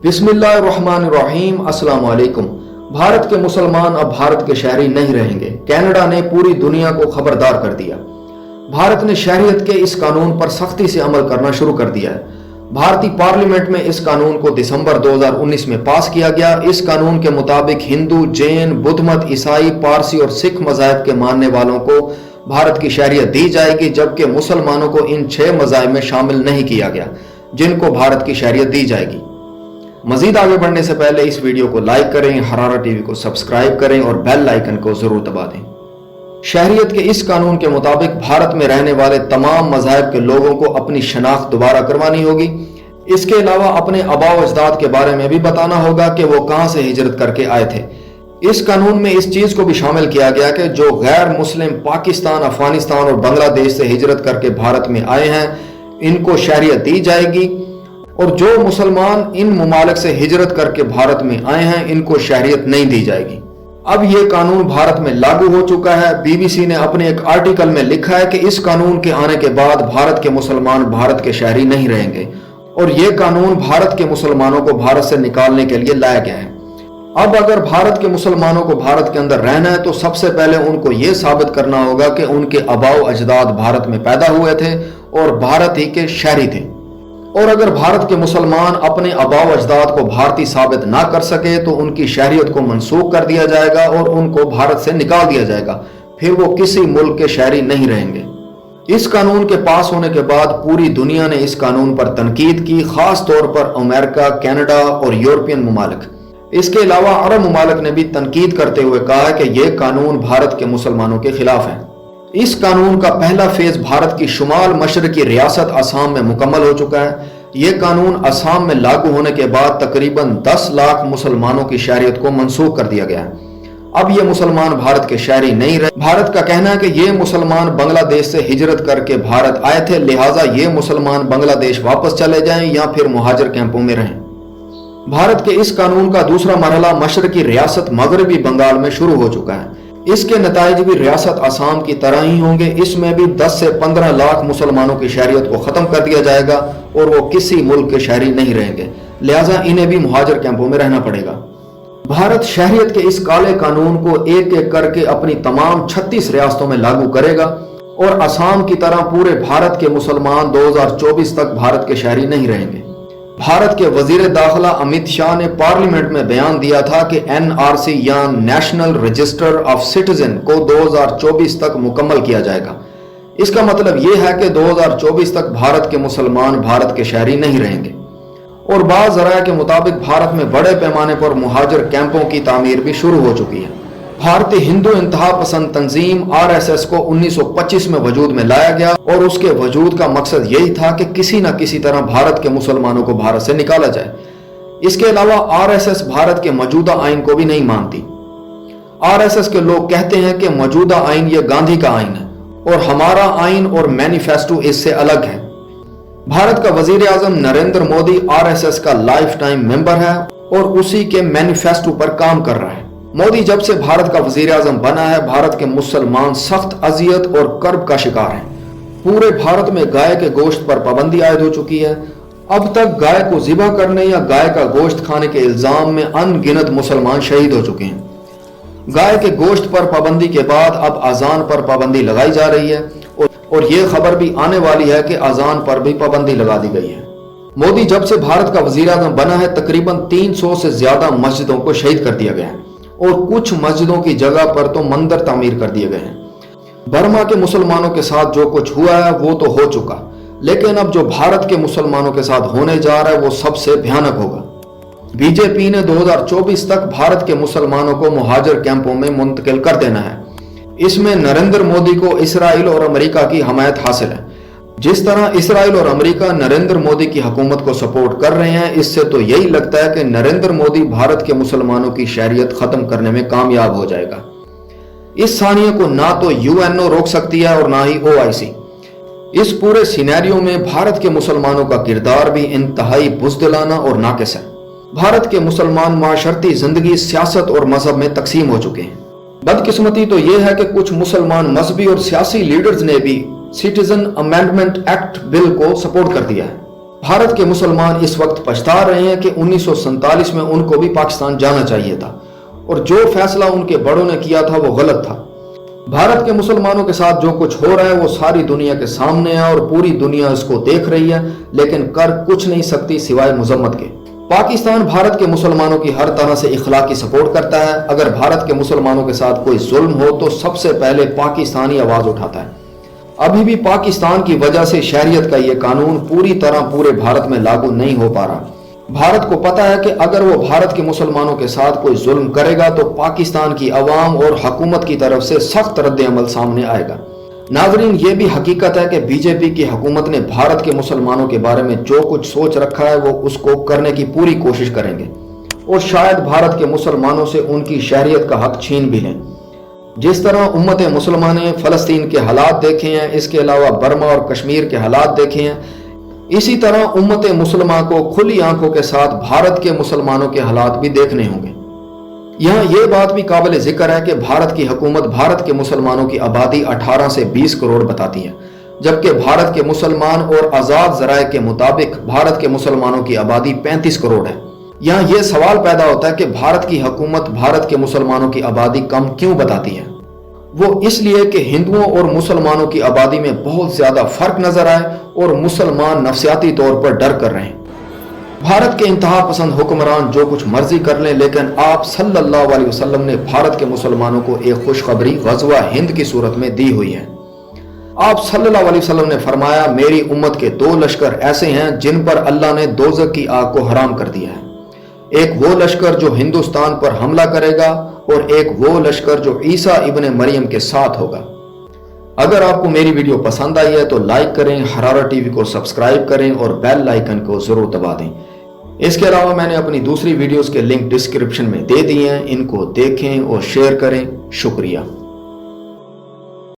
बिस्मिल्लाहिर्रहमानिर्रहीम। अस्सलाम वालेकुम। भारत के मुसलमान अब भारत के शहरी नहीं रहेंगे। कनाडा ने पूरी दुनिया को खबरदार कर दिया। भारत ने शहरियत के इस कानून पर सख्ती से अमल करना शुरू कर दिया है। भारतीय पार्लियामेंट में इस कानून को दिसंबर 2019 में पास किया गया। इस कानून के मुताबिक हिंदू, जैन, बुद्ध मत, ईसाई, पारसी और सिख मज़ाहब के मानने वालों को भारत की शहरियत दी जाएगी, जबकि मुसलमानों को इन 6 मज़ाहब में शामिल नहीं किया गया जिनको भारत की शहरियत दी जाएगी। मजीद आगे बढ़ने से पहले इस वीडियो को लाइक करें, हरारा टीवी को सब्सक्राइब करें और बेल आइकन को जरूर दबा दें। शहरियत के इस कानून के मुताबिक भारत में रहने वाले तमाम मज़ाहब के लोगों को अपनी शनाख्त दोबारा करवानी होगी। इसके अलावा अपने आबा व अजदाद के बारे में भी बताना होगा कि वो कहां से हिजरत करके आए थे। इस कानून में इस चीज को भी शामिल किया गया कि जो गैर मुस्लिम पाकिस्तान, अफगानिस्तान और बांग्लादेश से हिजरत करके भारत में आए हैं, इनको शहरियत दी जाएगी, और जो मुसलमान इन मुमालिक से हिजरत करके भारत में आए हैं, इनको शहरियत नहीं दी जाएगी। अब यह कानून भारत में लागू हो चुका है। बीबीसी ने अपने एक आर्टिकल में लिखा है कि इस कानून के आने के बाद भारत के मुसलमान भारत के शहरी नहीं रहेंगे और यह कानून भारत के मुसलमानों को भारत से निकालने के लिए लाया गया है। अब अगर भारत के मुसलमानों को भारत के अंदर रहना है तो सबसे पहले उनको यह साबित करना होगा कि उनके आबाओ अजदाद भारत में पैदा हुए थे और भारत ही के शहरी थे। और अगर भारत के मुसलमान अपने आबाओ अजदाद को भारतीय साबित ना कर सके तो उनकी शहरियत को मनसूख कर दिया जाएगा और उनको भारत से निकाल दिया जाएगा। फिर वो किसी मुल्क के शहरी नहीं रहेंगे। इस कानून के पास होने के बाद पूरी दुनिया ने इस कानून पर तनकीद की, खास तौर पर अमेरिका, कनाडा और यूरोपियन ममालिक। इसके अलावा अरब ममालिक ने भी तनकीद करते हुए कहा है कि यह कानून भारत के मुसलमानों के खिलाफ है। इस कानून का पहला फेज भारत की शुमाल मशरकी रियासत असम में मुकम्मल हो चुका है। यह कानून असम में लागू होने के बाद तकरीबन 10 लाख मुसलमानों की शहरियत को मनसूख कर दिया गया है। अब ये मुसलमान भारत के शहरी नहीं रहे। भारत का कहना है कि ये मुसलमान बांग्लादेश से हिजरत करके भारत आए थे, लिहाजा ये मुसलमान बांग्लादेश वापस चले जाएं या फिर मुहाजिर कैंपों में रहें। भारत के इस कानून का दूसरा मरहला मशरकी रियासत मगरबी बंगाल में शुरू हो चुका है। इसके नताइज भी रियासत असम की तरह ही होंगे। इसमें भी 10 से 15 लाख मुसलमानों की शहरियत को खत्म कर दिया जाएगा और वो किसी मुल्क के शहरी नहीं रहेंगे, लिहाजा इन्हें भी मुहाजिर कैंपों में रहना पड़ेगा। भारत शहरियत के इस काले कानून को एक एक करके अपनी तमाम 36 रियासतों में लागू करेगा और असम की तरह पूरे भारत के मुसलमान 2024 तक भारत के शहरी नहीं रहेंगे। भारत के वजीर दाखिला अमित शाह ने पार्लियामेंट में बयान दिया था कि NRC या नेशनल रजिस्टर ऑफ सिटीजन को 2024 तक मुकम्मल किया जाएगा। इसका मतलब यह है कि 2024 तक भारत के मुसलमान भारत के शहरी नहीं रहेंगे। और बाज़ ज़राए के मुताबिक भारत में बड़े पैमाने पर मुहाजिर कैंपों की तामीर भी शुरू हो चुकी है। भारतीय हिंदू इंतहा पसंद तंजीम RSS को 1925 में वजूद में लाया गया और उसके वजूद का मकसद यही था कि किसी न किसी तरह भारत के मुसलमानों को भारत से निकाला जाए। इसके अलावा RSS भारत के मौजूदा आइन को भी नहीं मानती। RSS के लोग कहते हैं कि मौजूदा आइन ये गांधी का आइन है और हमारा आइन और मैनिफेस्टो इससे अलग है। भारत का वजीर आजम नरेंद्र मोदी RSS का लाइफ टाइम मेंबर है और उसी के मैनिफेस्टो पर काम कर रहा है। मोदी जब से भारत का वजीर आजम बना है, भारत के मुसलमान सख्त अजियत और कर्ब का शिकार हैं। पूरे भारत में गाय के गोश्त पर पाबंदी आयद हो चुकी है। अब तक गाय को ज़िबा करने या गाय का गोश्त खाने के इल्जाम में अनगिनत मुसलमान शहीद हो चुके हैं। गाय के गोश्त पर पाबंदी के बाद अब अजान पर पाबंदी लगाई जा रही है और यह खबर भी आने वाली है कि अजान पर भी पाबंदी लगा दी गई है। मोदी जब से भारत का वजीर आजम बना है, तकरीबन 300 से ज्यादा मस्जिदों को शहीद कर दिया गया है और कुछ मस्जिदों की जगह पर तो मंदिर तामीर कर दिए गए हैं। बर्मा के मुसलमानों के साथ जो कुछ हुआ है वो तो हो चुका, लेकिन अब जो भारत के मुसलमानों के साथ होने जा रहा है वो सबसे भयानक होगा। बीजेपी ने 2024 तक भारत के मुसलमानों को मुहाजिर कैंपों में मुंतकिल कर देना है। इसमें नरेंद्र मोदी को इसराइल और अमेरिका की हमायत हासिल है। जिस तरह इसराइल और अमेरिका नरेंद्र मोदी की हुकूमत को सपोर्ट कर रहे हैं, इससे तो यही लगता है कि नरेंद्र मोदी भारत के मुसलमानों की शहरियत खत्म करने में कामयाब हो जाएगा। इस सानिया को ना तो UNO रोक सकती है और ना ही OIC। इस पूरे सिनेरियो में भारत के मुसलमानों का किरदार भी इंतहाई बुज़दिलाना और नाकिस है। भारत के मुसलमान माशरती जिंदगी, सियासत और मजहब में तकसीम हो चुके हैं। बदकिस्मती तो यह है कि कुछ मुसलमान मजहबी और सियासी लीडर्स ने भी सिटीजन अमेंडमेंट एक्ट बिल को सपोर्ट कर दिया है। भारत के मुसलमान इस वक्त पछता रहे हैं कि 1947 में उनको भी पाकिस्तान जाना चाहिए था और जो फैसला उनके बड़ों ने किया था वो गलत था। भारत के मुसलमानों के साथ जो कुछ हो रहा है वो सारी दुनिया के सामने है और पूरी दुनिया इसको देख रही है, लेकिन कर कुछ नहीं सकती सिवाय मजम्मत के। पाकिस्तान भारत के मुसलमानों की हर तरह से इखलाकी सपोर्ट करता है। अगर भारत के मुसलमानों के साथ कोई जुल्म हो तो सबसे पहले पाकिस्तानी आवाज उठाता है। अभी भी पाकिस्तान की वजह से शहरियत का ये कानून पूरी तरह पूरे भारत में लागू नहीं हो पा रहा। भारत को पता है कि अगर वो भारत के मुसलमानों के साथ कोई जुल्म करेगा तो पाकिस्तान की अवाम और हुकूमत की तरफ से सख्त रद्द अमल सामने आएगा। नाजरीन, ये भी हकीकत है कि बीजेपी की हुकूमत ने भारत के मुसलमानों के बारे में जो कुछ सोच रखा है वो उसको करने की पूरी कोशिश करेंगे और शायद भारत के मुसलमानों से उनकी शहरियत का हक छीन भी लें। जिस तरह उम्मत मुसलमान ने फ़लस्तीन के हालात देखे हैं, इसके अलावा बर्मा और कश्मीर के हालात देखे हैं, इसी तरह उम्मत मुसलमान को खुली आंखों के साथ भारत के मुसलमानों के हालात भी देखने होंगे। यहाँ ये बात भी काबिल जिक्र है कि भारत की हुकूमत भारत के मुसलमानों की आबादी 18 से 20 करोड़ बताती है, जबकि भारत के मुसलमान और आज़ाद ज़राए के मुताबिक भारत के मुसलमानों की आबादी 35 करोड़ है। यहाँ ये सवाल पैदा होता है कि भारत की हुकूमत भारत के मुसलमानों की आबादी कम क्यों बताती है। वो इसलिए कि हिंदुओं और मुसलमानों की आबादी में बहुत ज्यादा फर्क नजर आए और मुसलमान नफसियाती तौर पर डर कर रहे हैं। भारत के इंतहा पसंद हुक्मरान जो कुछ मर्जी कर लें, लेकिन आप सल्लल्लाहु अलैहि वसल्लम ने भारत के मुसलमानों को एक खुशखबरी गज़वा हिंद की सूरत में दी हुई है। आप सल्लल्लाहु अलैहि वसल्लम ने फरमाया, मेरी उम्मत के 2 लश्कर ऐसे हैं जिन पर अल्लाह ने दोज़ख की आग को हराम कर दिया है। एक वो लश्कर जो हिंदुस्तान पर हमला करेगा और एक वो लश्कर जो ईसा इब्ने मरियम के साथ होगा। अगर आपको मेरी वीडियो पसंद आई है तो लाइक करें, हरारा टीवी को सब्सक्राइब करें और बेल आइकन को जरूर दबा दें। इसके अलावा मैंने अपनी दूसरी वीडियोस के लिंक डिस्क्रिप्शन में दे दिए हैं, इनको देखें और शेयर करें। शुक्रिया।